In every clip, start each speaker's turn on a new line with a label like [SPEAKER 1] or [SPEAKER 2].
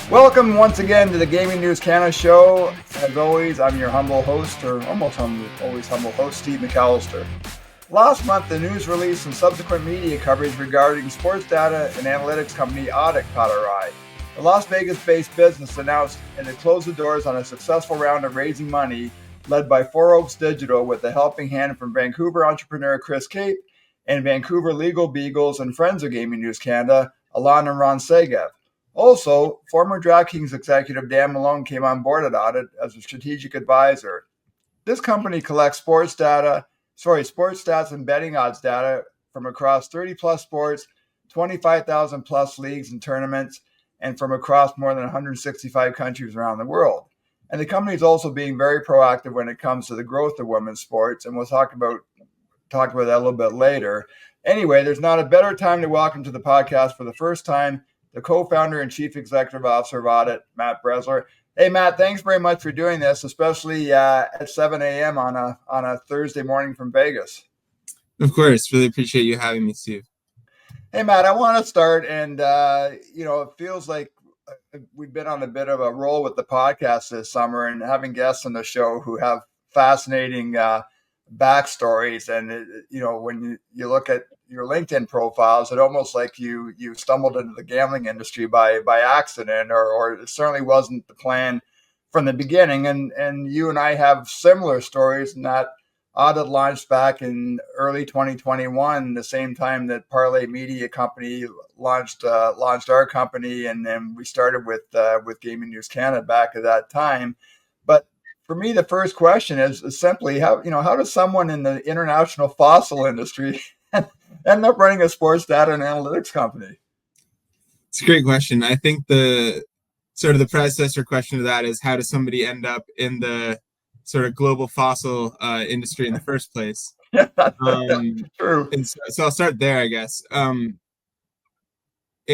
[SPEAKER 1] Welcome once again to the Gaming News Canada show. As always, I'm your humble host, or always humble host, Steve McAllister. Last month, the news release and subsequent media coverage regarding sports data and analytics company Oddit caught our eye. The Las Vegas-based business announced it had closed the doors on a successful round of raising money led by Four Oaks Digital with a helping hand from Vancouver entrepreneur Chris Kape and Vancouver legal beagles and friends of Gaming News Canada, Alon and Ron Segev. Also, former DraftKings executive Dan Malone came on board at Oddit as a strategic advisor. This company collects sports stats and betting odds data from across 30-plus sports, 25,000-plus leagues and tournaments, and from across more than 165 countries around the world. And the company is also being very proactive when it comes to the growth of women's sports, and we'll talk about that a little bit later. Anyway, there's not a better time to welcome to the podcast for the first time the co-founder and chief executive officer of Oddit, Matt Bresler. Hey, Matt, thanks very much for doing this, especially at 7 a.m. on a Thursday morning from Vegas.
[SPEAKER 2] Of course. Really appreciate you having me, Steve.
[SPEAKER 1] Hey, Matt, I want to start, and, it feels like we've been on a bit of a roll with the podcast this summer and having guests on the show who have fascinating backstories. And, when you look at your LinkedIn profiles, it almost like you stumbled into the gambling industry by accident, or it certainly wasn't the plan from the beginning. And you and I have similar stories in that Oddit launched back in early 2021, the same time that Parlay Media Company launched our company, and then we started with Gaming News Canada back at that time. But for me, the first question is simply how does someone in the international fossil industry end up running a sports data and analytics company?
[SPEAKER 2] It's a great question. I think the predecessor question to that is, how does somebody end up in the sort of global fossil industry in the first place?
[SPEAKER 1] True.
[SPEAKER 2] And so I'll start there, I guess. In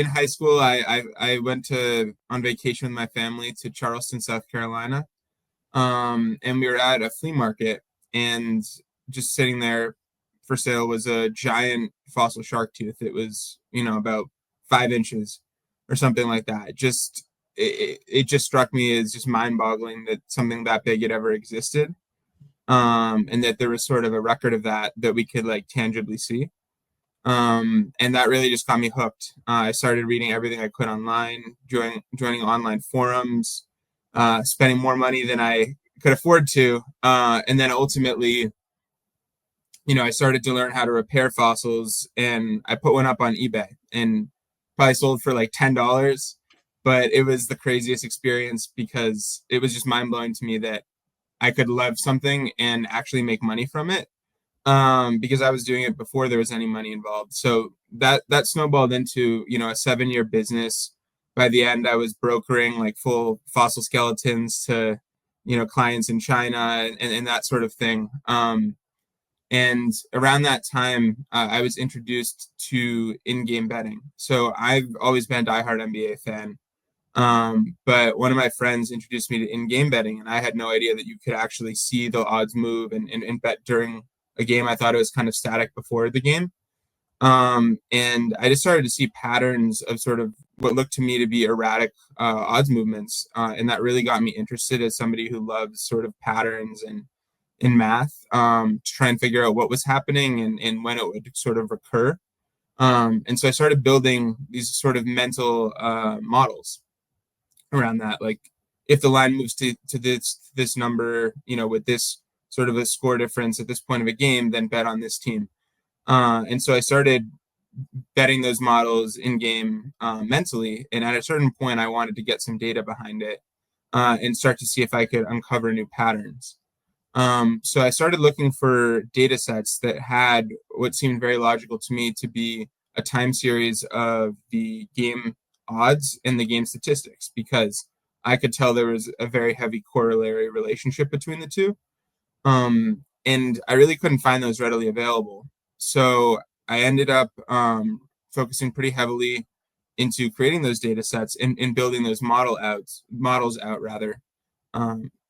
[SPEAKER 2] high school, I went on vacation with my family to Charleston, South Carolina. And we were at a flea market, and just sitting there for sale was a giant fossil shark tooth. It was, about 5 inches or something like that. It just struck me as just mind-boggling that something that big had ever existed, and that there was sort of a record of that we could like tangibly see. And that really just got me hooked. I started reading everything I could online, joining online forums, spending more money than I could afford to, and then ultimately, I started to learn how to repair fossils, and I put one up on eBay and probably sold for like $10. But it was the craziest experience because it was just mind-blowing to me that I could love something and actually make money from it, because I was doing it before there was any money involved. So that snowballed into, a 7-year business. By the end, I was brokering like full fossil skeletons to, clients in China and that sort of thing. And around that time, I was introduced to in-game betting. So I've always been a diehard NBA fan. But one of my friends introduced me to in-game betting, and I had no idea that you could actually see the odds move and bet during a game. I thought it was kind of static before the game. And I just started to see patterns of sort of what looked to me to be erratic odds movements. And that really got me interested as somebody who loves sort of patterns and in math, to try and figure out what was happening and when it would sort of recur. And so I started building these sort of mental models around that. Like, if the line moves to this number, with this sort of a score difference at this point of a game, then bet on this team. And so I started betting those models in game mentally. And at a certain point, I wanted to get some data behind it and start to see if I could uncover new patterns. So I started looking for data sets that had what seemed very logical to me to be a time series of the game odds and the game statistics, because I could tell there was a very heavy corollary relationship between the two. And I really couldn't find those readily available. So I ended up focusing pretty heavily into creating those data sets and building those models out.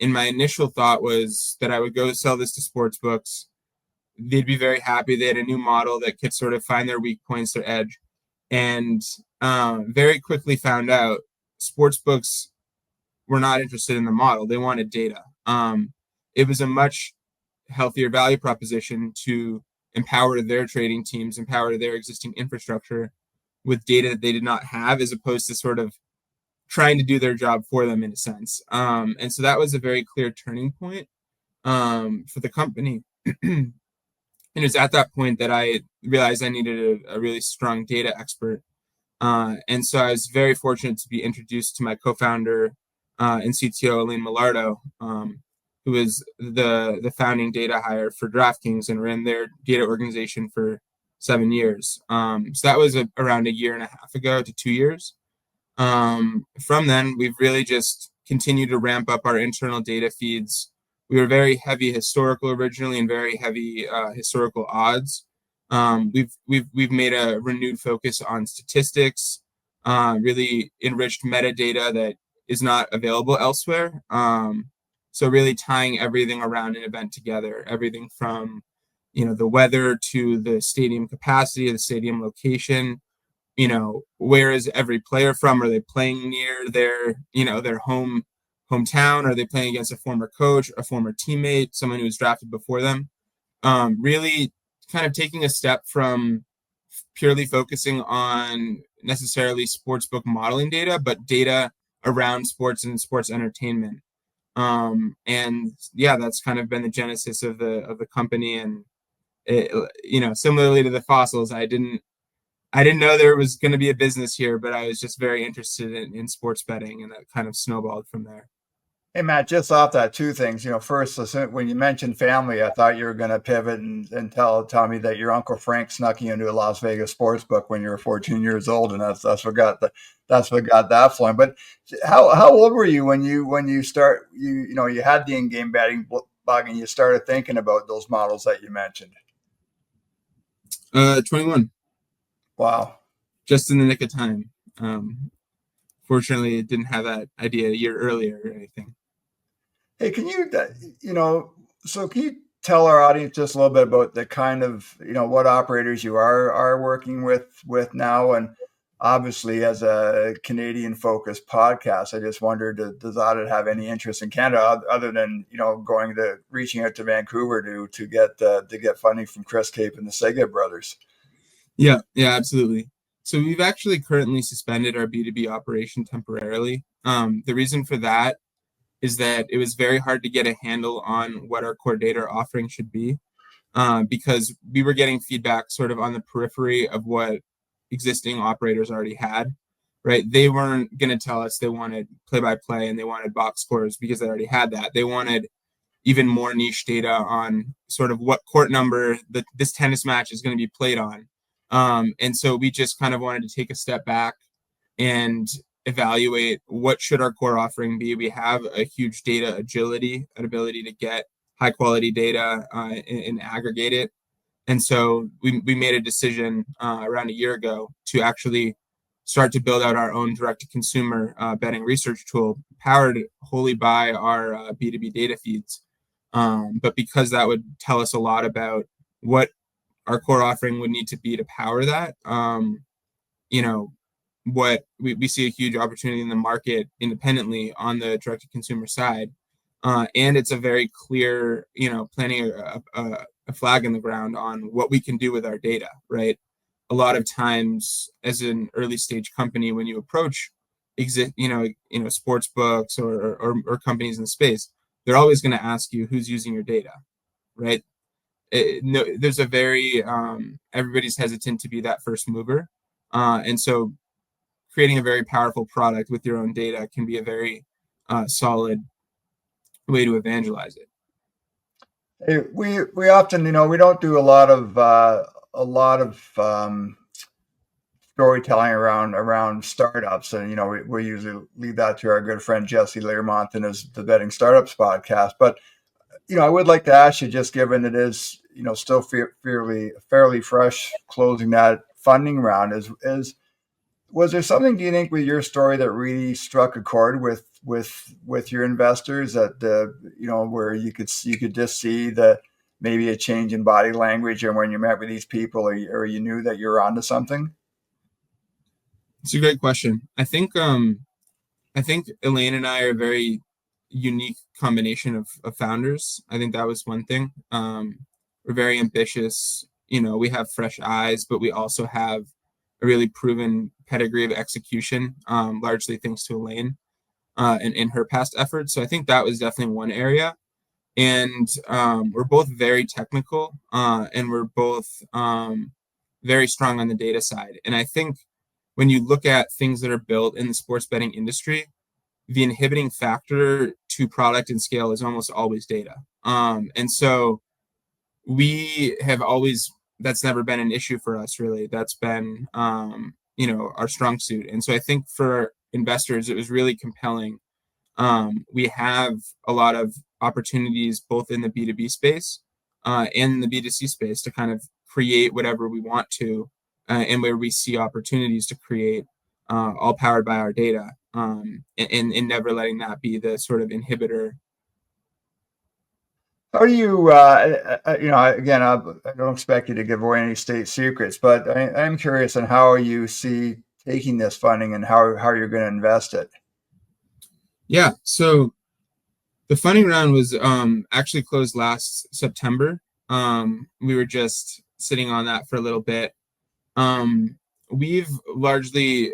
[SPEAKER 2] And my initial thought was that I would go sell this to sportsbooks. They'd be very happy. They had a new model that could sort of find their weak points, their edge, and very quickly found out sportsbooks were not interested in the model. They wanted data. It was a much healthier value proposition to empower their trading teams, empower their existing infrastructure with data that they did not have, as opposed to sort of trying to do their job for them in a sense. And so that was a very clear turning point for the company. And it was at that point that I realized I needed a really strong data expert. And so I was very fortunate to be introduced to my co-founder and CTO, Elaine Milardo, who was the founding data hire for DraftKings and ran their data organization for 7 years. So that was around a year and a half ago to 2 years. From then, we've really just continued to ramp up our internal data feeds. We were very heavy historical originally and very heavy historical odds. We've made a renewed focus on statistics, really enriched metadata that is not available elsewhere. So really tying everything around an event together, everything from the weather to the stadium capacity, the stadium location. Where is every player from? Are they playing near their hometown? Are they playing against a former coach, a former teammate, someone who was drafted before them? Really kind of taking a step from purely focusing on necessarily sportsbook modeling data, but data around sports and sports entertainment. And yeah, that's kind of been the genesis of the company. And similarly to the fossils, I didn't know there was going to be a business here, but I was just very interested in sports betting, and that kind of snowballed from there.
[SPEAKER 1] Hey, Matt, just off that, two things. First, when you mentioned family, I thought you were going to pivot and tell me that your Uncle Frank snuck you into a Las Vegas sports book when you were 14 years old, and that's what got that flowing. But how old were you when you you had the in-game betting bug and you started thinking about those models that you mentioned?
[SPEAKER 2] 21.
[SPEAKER 1] Wow.
[SPEAKER 2] Just in the nick of time. Fortunately, it didn't have that idea a year earlier or anything.
[SPEAKER 1] Hey, can you tell our audience just a little bit about the kind of, what operators you are working with now? And obviously, as a Canadian focused podcast, I just wondered, does Oddit have any interest in Canada other than, reaching out to Vancouver to get funding from Chris Kape and the Segev brothers?
[SPEAKER 2] Yeah, absolutely. So we've actually currently suspended our B2B operation temporarily. The reason for that is that it was very hard to get a handle on what our core data offering should be, because we were getting feedback sort of on the periphery of what existing operators already had, right? They weren't going to tell us they wanted play-by-play and they wanted box scores because they already had that. They wanted even more niche data on sort of what court number this tennis match is going to be played on. And so we just kind of wanted to take a step back and evaluate what should our core offering be. We have a huge data agility, an ability to get high quality data and aggregate it. And so we made a decision around a year ago to actually start to build out our own direct-to-consumer betting research tool powered wholly by our B2B data feeds. But because that would tell us a lot about what our core offering would need to be to power that, what we see a huge opportunity in the market independently on the direct-to-consumer side. And it's a very clear, planting a flag in the ground on what we can do with our data, right? A lot of times as an early stage company, when you approach sports books or companies in the space, they're always going to ask you who's using your data, right? There's a very, everybody's hesitant to be that first mover. And so creating a very powerful product with your own data can be a very solid way to evangelize it.
[SPEAKER 1] Hey, we often, we don't do a lot of storytelling around startups, and we usually leave that to our good friend Jesse Learmont and the Betting Startups podcast. But I would like to ask you, just given it is still fairly fresh, closing that funding round, was there something, do you think, with your story that really struck a chord with your investors, that where you could just see that maybe a change in body language, and when you met with these people, or you knew that you were onto something?
[SPEAKER 2] It's a great question. I think I think Elaine and I are a very unique combination of founders. I think that was one thing. We're very ambitious. We have fresh eyes, but we also have a really proven pedigree of execution, largely thanks to Elaine and in her past efforts. So I think that was definitely one area. And we're both very technical, and we're both very strong on the data side. And I think when you look at things that are built in the sports betting industry, the inhibiting factor to product and scale is almost always data. And so we have always, that's never been an issue for us, really. That's been, our strong suit. And so I think for investors, it was really compelling. We have a lot of opportunities both in the B2B space and the B2C space to kind of create whatever we want to, and where we see opportunities to create, all powered by our data, and never letting that be the sort of inhibitor.
[SPEAKER 1] How do you, again, I don't expect you to give away any state secrets, but I'm curious on how you see taking this funding and how you're going to invest it.
[SPEAKER 2] Yeah, so the funding round was actually closed last September. We were just sitting on that for a little bit. We've largely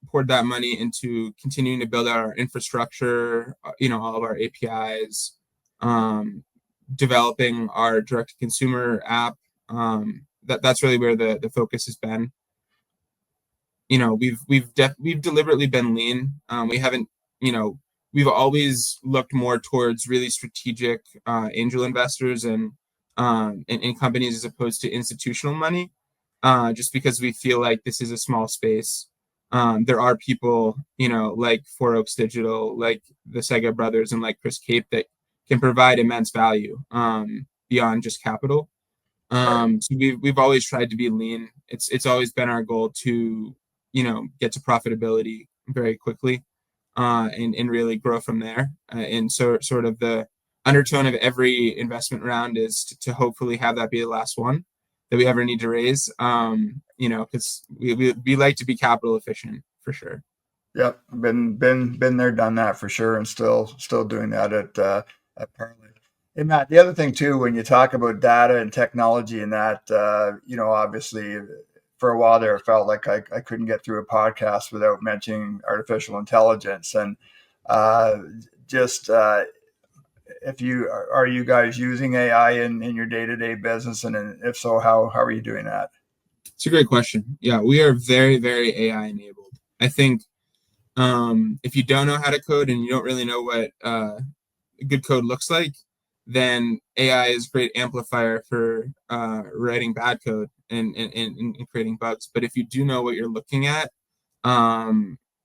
[SPEAKER 2] poured that money into continuing to build out our infrastructure, all of our APIs, developing our direct-to-consumer app. That's really where the focus has been. We've deliberately been lean. We haven't, we've always looked more towards really strategic angel investors and in companies as opposed to institutional money, just because we feel like this is a small space. There are people, like Four Oaks Digital, like the Segev brothers, and like Chris Kape that can provide immense value beyond just capital. So we've always tried to be lean. It's always been our goal to, get to profitability very quickly, and really grow from there. And so sort of the undertone of every investment round is to hopefully have that be the last one that we ever need to raise. Because we like to be capital efficient for sure.
[SPEAKER 1] Yep, been there, done that for sure, and still doing that at Parlay. Hey Matt, the other thing too, when you talk about data and technology and that, obviously for a while there, it felt like I couldn't get through a podcast without mentioning artificial intelligence. And just if you are you guys using AI in your day-to-day business, and if so, how are you doing that?
[SPEAKER 2] It's a great question. Yeah, we are very, very AI enabled. I think if you don't know how to code and you don't really know what good code looks like, then AI is a great amplifier for writing bad code and creating bugs. But if you do know what you're looking at,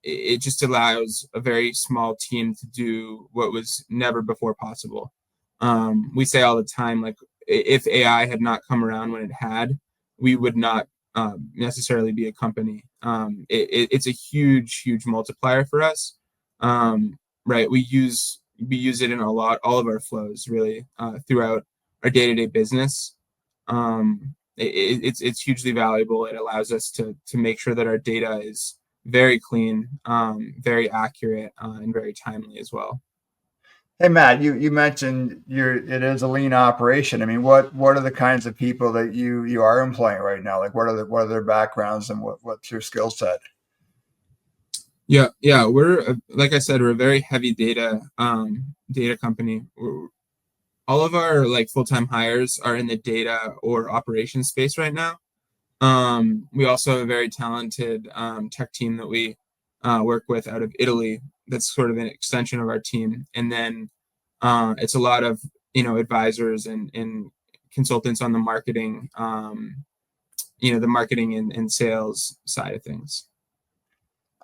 [SPEAKER 2] it just allows a very small team to do what was never before possible. We say all the time, like, if AI had not come around when it had, we would not necessarily be a company. It's a huge, huge multiplier for us. Right? We use it in all of our flows, really, throughout our day-to-day business. It's hugely valuable. It allows us to make sure that our data is very clean, very accurate, and very timely as well.
[SPEAKER 1] Hey Matt, you mentioned it is a lean operation. I mean, what are the kinds of people that you are employing right now? Like, what are their backgrounds and what's your skill set?
[SPEAKER 2] Yeah, we're like I said, we're a very heavy data company. All of our like full-time hires are in the data or operations space right now. We also have a very talented tech team that we work with out of Italy. That's sort of an extension of our team. And then it's a lot of advisors and consultants on the marketing, the marketing and sales side of things.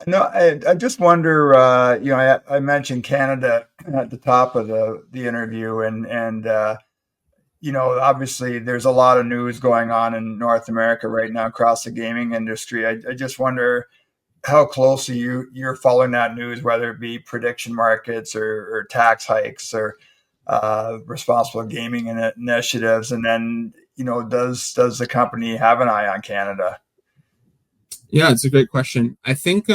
[SPEAKER 1] No, I just wonder. I mentioned Canada at the top of the interview, and obviously there's a lot of news going on in North America right now across the gaming industry. I just wonder how closely you're following that news, whether it be prediction markets or tax hikes or responsible gaming initiatives, and then does the company have an eye on Canada?
[SPEAKER 2] Yeah, it's a great question. I think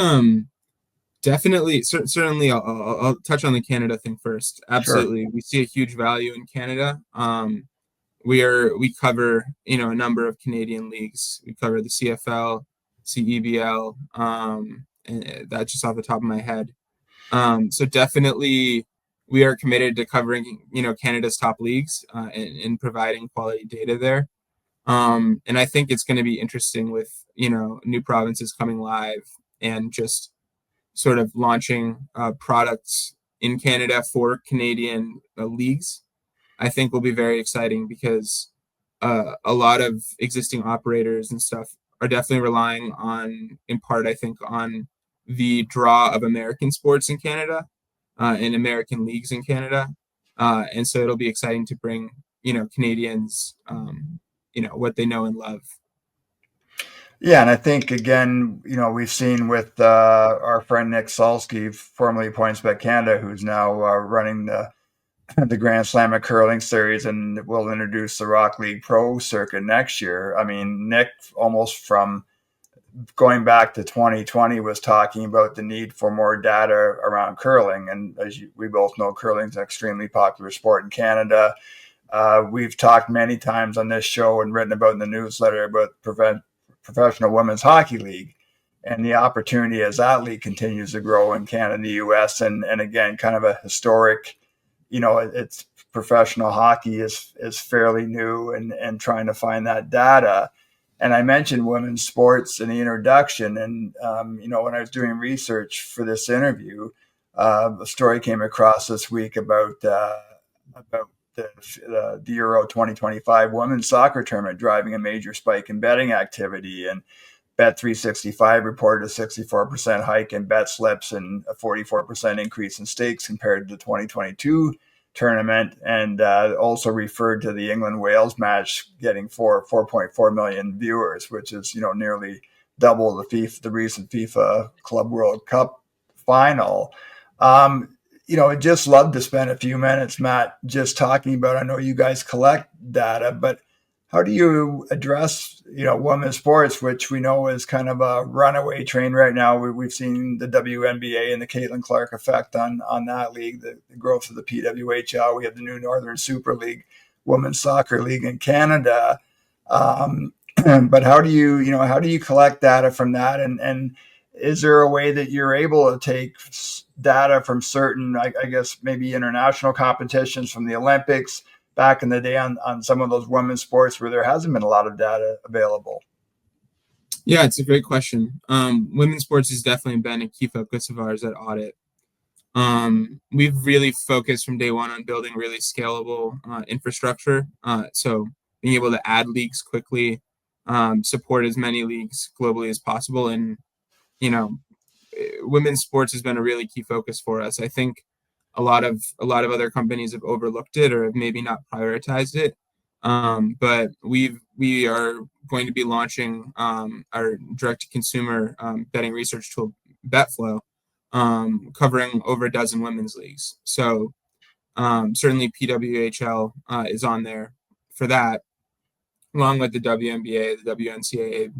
[SPEAKER 2] Definitely, certainly. I'll touch on the Canada thing first.
[SPEAKER 1] Sure.
[SPEAKER 2] Absolutely, we see a huge value in Canada. We cover a number of Canadian leagues. We cover the CFL, CEBL, and that's just off the top of my head. So definitely, we are committed to covering Canada's top leagues and providing quality data there. And I think it's going to be interesting with new provinces coming live and just sort of launching products in Canada for Canadian leagues. I think will be very exciting because a lot of existing operators and stuff are definitely relying on, in part, I think, on the draw of American sports in Canada and American leagues in Canada. And so it'll be exciting to bring, Canadians, what they know and love.
[SPEAKER 1] Yeah, and I think again, we've seen with our friend Nick Salsky, formerly PointsBet Canada, who's now running the Grand Slam of Curling Series, and will introduce the Rock League Pro circuit next year. I mean, Nick, almost from going back to 2020, was talking about the need for more data around curling, and we both know, curling is an extremely popular sport in Canada. We've talked many times on this show and written about in the newsletter about Professional Women's Hockey League and the opportunity as that league continues to grow in Canada and the US. And again, kind of a historic, it's professional hockey is fairly new, and trying to find that data. And I mentioned women's sports in the introduction. And, when I was doing research for this interview, a story came across this week about the Euro 2025 women's soccer tournament driving a major spike in betting activity. And Bet365 reported a 64% hike in bet slips and a 44% increase in stakes compared to the 2022 tournament, and also referred to the England-Wales match getting 4.4 million viewers, which is nearly double the recent FIFA Club World Cup final. I'd just love to spend a few minutes, Matt, just talking about, I know you guys collect data, but how do you address, women's sports, which we know is kind of a runaway train right now? We've seen the WNBA and the Caitlin Clark effect on that league, the growth of the PWHL. We have the new Northern Super League, Women's Soccer League in Canada. But how do you collect data from that? And is there a way that you're able to take data from certain, I guess, maybe international competitions, from the Olympics back in the day, on some of those women's sports where there hasn't been a lot of data available?
[SPEAKER 2] Yeah, it's a great question. Women's sports has definitely been a key focus of ours at Oddit. We've really focused from day one on building really scalable infrastructure. So being able to add leagues quickly, support as many leagues globally as possible. And, women's sports has been a really key focus for us. I think a lot of other companies have overlooked it or have maybe not prioritized it. But we are going to be launching our direct to consumer betting research tool, BetFlow, covering over a dozen women's leagues. So certainly PWHL is on there for that, along with the WNBA, the WNCAA,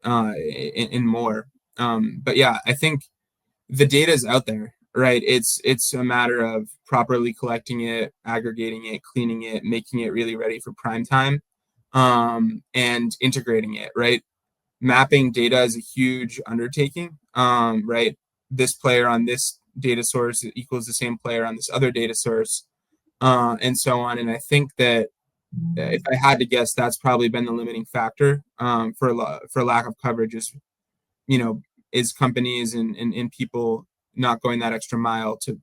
[SPEAKER 2] and more. But yeah, I think the data is out there, right? It's a matter of properly collecting it, aggregating it, cleaning it, making it really ready for prime time, and integrating it, right? Mapping data is a huge undertaking, right? This player on this data source equals the same player on this other data source, and so on. And I think that if I had to guess, that's probably been the limiting factor for lack of coverage. Is companies and people not going that extra mile to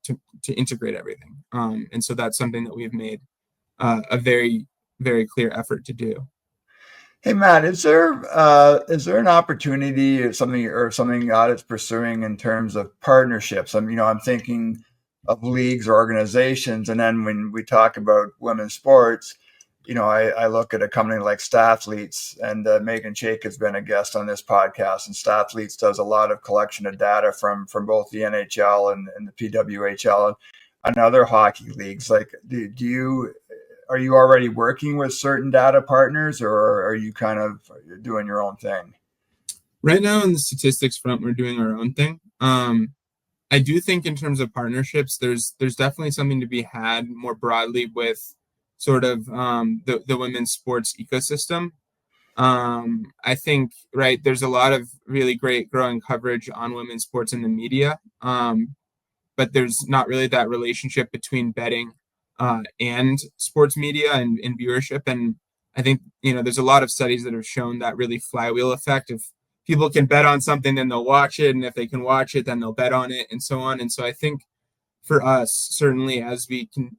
[SPEAKER 2] integrate everything. And so that's something that we've made a very, very clear effort to do.
[SPEAKER 1] Hey, Matt, is there an opportunity or something Oddit's pursuing in terms of partnerships? I'm thinking of leagues or organizations, and then when we talk about women's sports, I look at a company like Stathletes, and Megan Chake has been a guest on this podcast, and Stathletes does a lot of collection of data from both the NHL and the PWHL and other hockey leagues. Like, are you already working with certain data partners, or are you kind of doing your own thing?
[SPEAKER 2] Right now, in the statistics front, we're doing our own thing. I do think in terms of partnerships, there's definitely something to be had more broadly with sort of the women's sports ecosystem. I think, right, there's a lot of really great growing coverage on women's sports in the media, but there's not really that relationship between betting and sports media and viewership. And I think, there's a lot of studies that have shown that really flywheel effect. If people can bet on something, then they'll watch it. And if they can watch it, then they'll bet on it and so on. And so I think for us, certainly as we can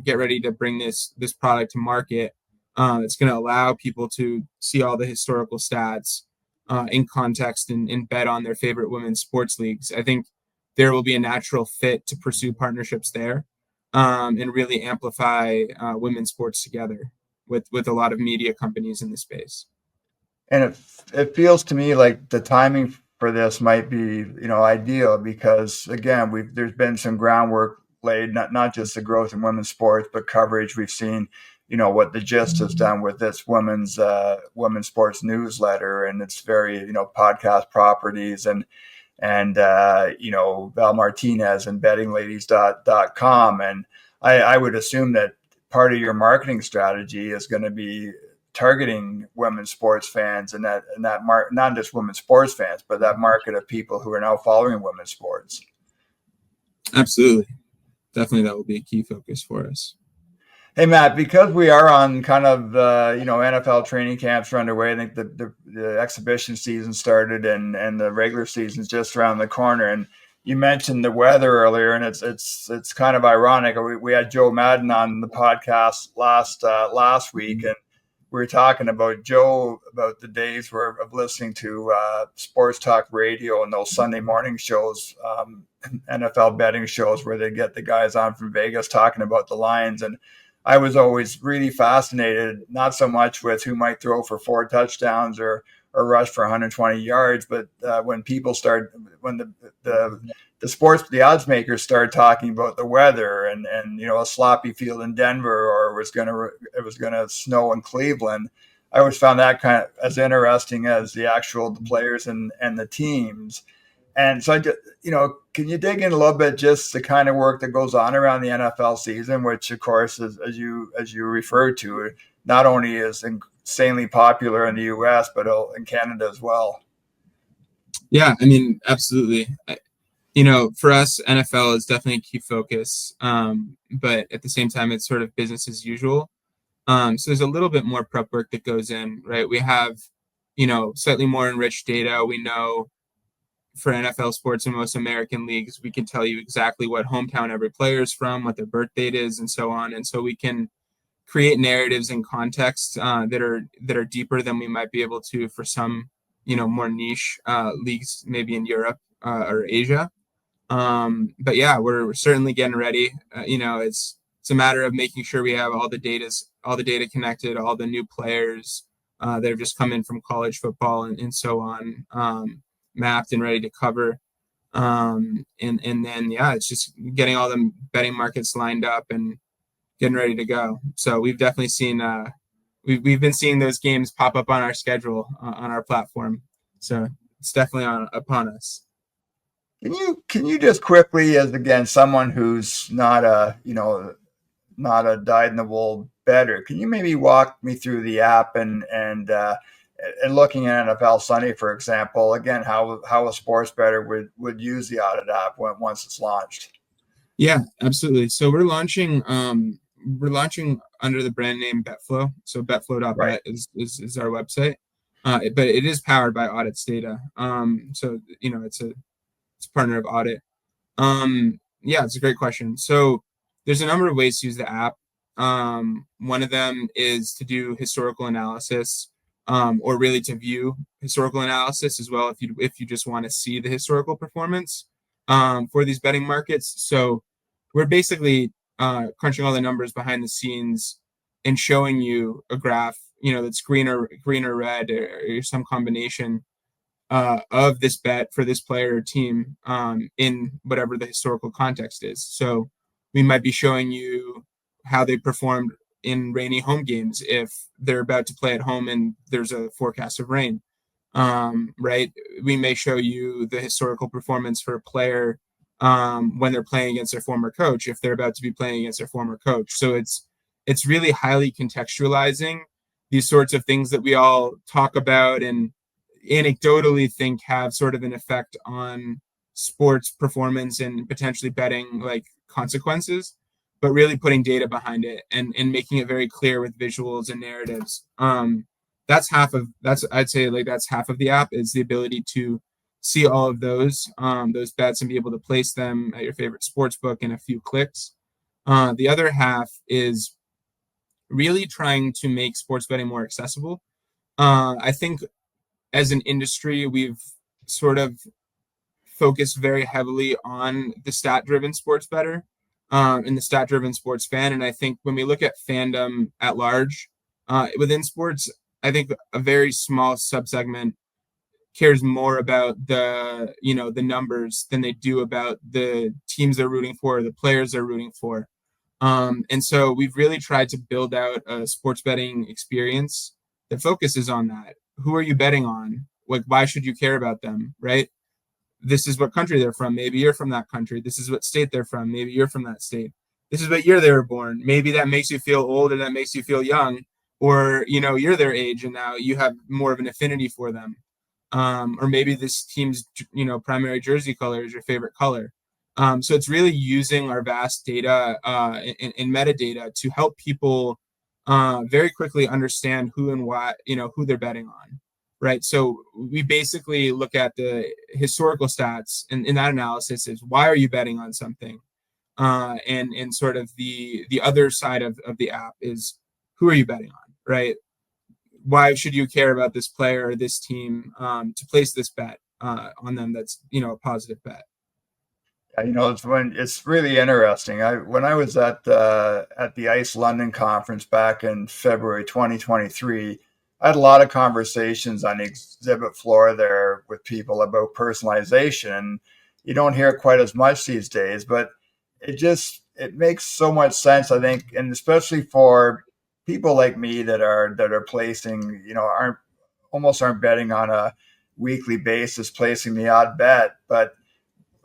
[SPEAKER 2] get ready to bring this product to market, it's going to allow people to see all the historical stats in context and bet on their favorite women's sports leagues. I think there will be a natural fit to pursue partnerships there and really amplify women's sports together with a lot of media companies in the space.
[SPEAKER 1] And it feels to me like the timing for this might be, ideal because again, there's been some groundwork laid, not just the growth in women's sports, but coverage. We've seen, what the Gist has done with its women's sports newsletter and its very, podcast properties and Val Martinez and bettingladies.com. And I would assume that part of your marketing strategy is going to be targeting women's sports fans and that not just women's sports fans, but that market of people who are now following women's sports.
[SPEAKER 2] Absolutely. Definitely that will be a key focus for us.
[SPEAKER 1] Hey, Matt, because we are on kind of, NFL training camps are underway. I think the exhibition season started and the regular season's just around the corner. And you mentioned the weather earlier, and it's kind of ironic. We had Joe Madden on the podcast last week, and we were talking about the days of listening to sports talk radio and those Sunday morning shows, NFL betting shows where they get the guys on from Vegas talking about the lines. And I was always really fascinated, not so much with who might throw for 4 touchdowns or rush for 120 yards, but when the odds makers start talking about the weather and a sloppy field in Denver or it was gonna snow in Cleveland. I always found that kind of as interesting as the players and the teams. And so, can you dig in a little bit just the kind of work that goes on around the NFL season, which, of course, is, as you referred to, not only is insanely popular in the U.S., but in Canada as well.
[SPEAKER 2] Yeah, I mean, absolutely. For us, NFL is definitely a key focus, but at the same time, it's sort of business as usual. So there's a little bit more prep work that goes in, right? We have, slightly more enriched data. We know for NFL sports and most American leagues, we can tell you exactly what hometown every player is from, what their birth date is, and so on. And so we can create narratives and contexts that are deeper than we might be able to for some, more niche leagues, maybe in Europe or Asia. But yeah, we're certainly getting ready. It's a matter of making sure we have all the data connected, all the new players that have just come in from college football and so on, mapped and ready to cover. And then, it's just getting all the betting markets lined up and getting ready to go. So we've definitely seen, we've been seeing those games pop up on our schedule on our platform. So it's definitely upon us.
[SPEAKER 1] Can you just quickly, as again someone who's not a dyed in the wool bettor, can you maybe walk me through the app and looking at NFL Sunday, for example, again how a sports bettor would use the Oddit app once it's launched?
[SPEAKER 2] Yeah, absolutely. So we're launching under the brand name BetFlow. So betflow.bet
[SPEAKER 1] Right.
[SPEAKER 2] is our website. But it is powered by Odditt's data. So it's a partner of Oddit. Yeah, it's a great question. So there's a number of ways to use the app. One of them is to do historical analysis, or really to view historical analysis as well if you just want to see the historical performance for these betting markets. So we're basically crunching all the numbers behind the scenes and showing you a graph, that's green or red or some combination of this bet for this player or team in whatever the historical context is. So we might be showing you how they performed in rainy home games if they're about to play at home and there's a forecast of rain. Right? We may show you the historical performance for a player when they're playing against their former coach, if they're about to be playing against their former coach. So it's really highly contextualizing these sorts of things that we all talk about and anecdotally think have sort of an effect on sports performance and potentially betting like consequences, but really putting data behind it and making it very clear with visuals and narratives. I'd say like that's half of the app, is the ability to see all of those bets and be able to place them at your favorite sports book in a few clicks. The other half is really trying to make sports betting more accessible. I think as an industry, we've sort of focused very heavily on the stat-driven sports bettor and the stat-driven sports fan. And I think when we look at fandom at large within sports, I think a very small subsegment cares more about the numbers than they do about the teams they're rooting for, or the players they're rooting for. And so we've really tried to build out a sports betting experience that focuses on that. Who are you betting on? Like, why should you care about them, right? This is what country they're from. Maybe you're from that country. This is what state they're from. Maybe you're from that state. This is what year they were born. Maybe that makes you feel old or that makes you feel young, or, you're their age and now you have more of an affinity for them. Or maybe this team's, primary jersey color is your favorite color. So it's really using our vast data and metadata to help people very quickly understand who and why, who they're betting on, right? So we basically look at the historical stats, and in that analysis is why are you betting on something? And sort of the other side of the app is who are you betting on, right? Why should you care about this player or this team to place this bet on them? That's, a positive bet.
[SPEAKER 1] Yeah, it's really interesting. When I was at the ICE London conference back in February 2023, I had a lot of conversations on the exhibit floor there with people about personalization. And you don't hear it quite as much these days, but it makes so much sense, I think, and especially for people like me that are placing, aren't betting on a weekly basis, placing the odd bet, but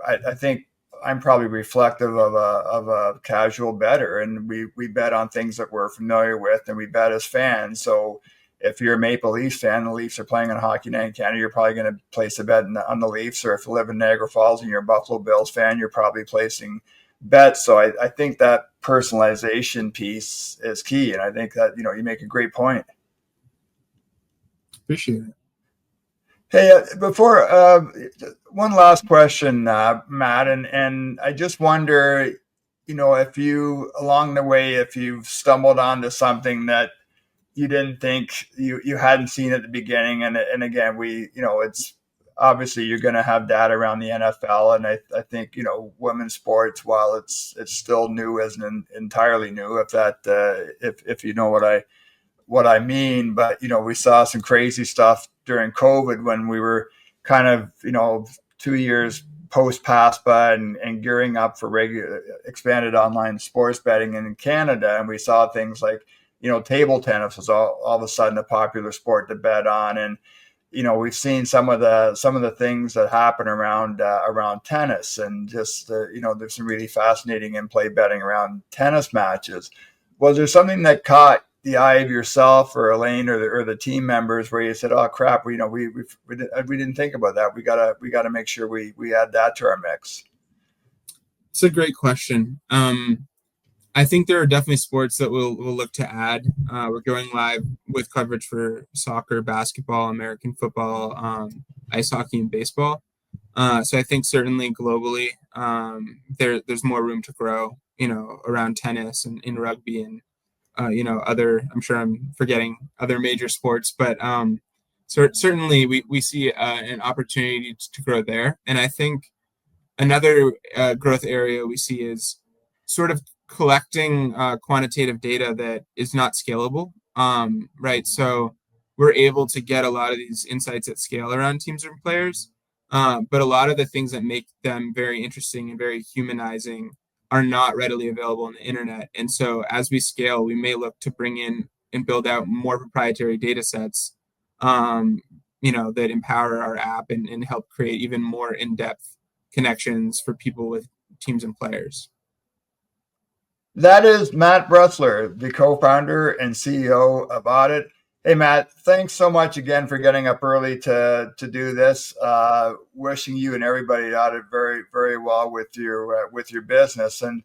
[SPEAKER 1] I think I'm probably reflective of a casual bettor, and we bet on things that we're familiar with, and we bet as fans. So if you're a Maple Leafs fan, the Leafs are playing on Hockey Night in Canada, you're probably going to place a bet on the Leafs. Or if you live in Niagara Falls and you're a Buffalo Bills fan, you're probably placing bets. So I think that personalization piece is key, and I think that you make a great point.
[SPEAKER 2] Appreciate it.
[SPEAKER 1] Hey, before one last question, Matt, and I just wonder, if you along the way, if you've stumbled onto something that you didn't think you hadn't seen at the beginning, and again, it's obviously you're going to have data around the NFL, and I think women's sports, while it's still new, isn't entirely new, if you know what I mean. But we saw some crazy stuff during COVID when we were kind of 2 years post PASPA and gearing up for regular expanded online sports betting in Canada, and we saw things like table tennis was all of a sudden a popular sport to bet on, and we've seen some of the things that happen around tennis, and just there's some really fascinating in-play betting around tennis matches. Was there something that caught the eye of yourself or Elaine or the team members where you said, "Oh crap, we didn't think about that. We gotta make sure we add that to our mix"?
[SPEAKER 2] It's a great question. I think there are definitely sports that we'll look to add. We're going live with coverage for soccer, basketball, American football, ice hockey, and baseball. So I think certainly globally, there's more room to grow, around tennis and in rugby and other. I'm sure I'm forgetting other major sports, but certainly we see an opportunity to grow there. And I think another growth area we see is sort of collecting quantitative data that is not scalable, right? So we're able to get a lot of these insights at scale around teams and players, but a lot of the things that make them very interesting and very humanizing are not readily available on the internet. And so as we scale, we may look to bring in and build out more proprietary data sets, that empower our app and help create even more in-depth connections for people with teams and players.
[SPEAKER 1] That is Matt Bresler, the co-founder and CEO of Oddit. Hey, Matt, thanks so much again for getting up early to do this. Wishing you and everybody at Oddit very, very well with your business. And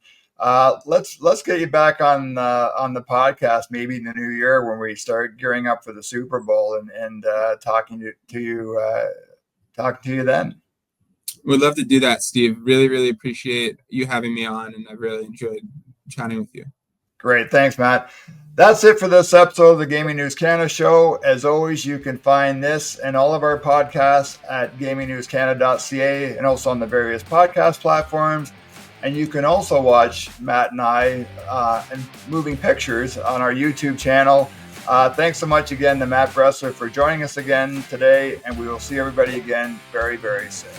[SPEAKER 1] let's get you back on the podcast maybe in the new year when we start gearing up for the Super Bowl and talking to you then.
[SPEAKER 2] We'd love to do that, Steve. Really, really appreciate you having me on, and I've really enjoyed chatting with you.
[SPEAKER 1] Great. Thanks, Matt. That's it for this episode of the Gaming News Canada show. As always, you can find this and all of our podcasts at gamingnewscanada.ca and also on the various podcast platforms. And you can also watch Matt and I and moving pictures on our YouTube channel. Thanks so much again to Matt Bresler for joining us again today, and we will see everybody again very, very soon.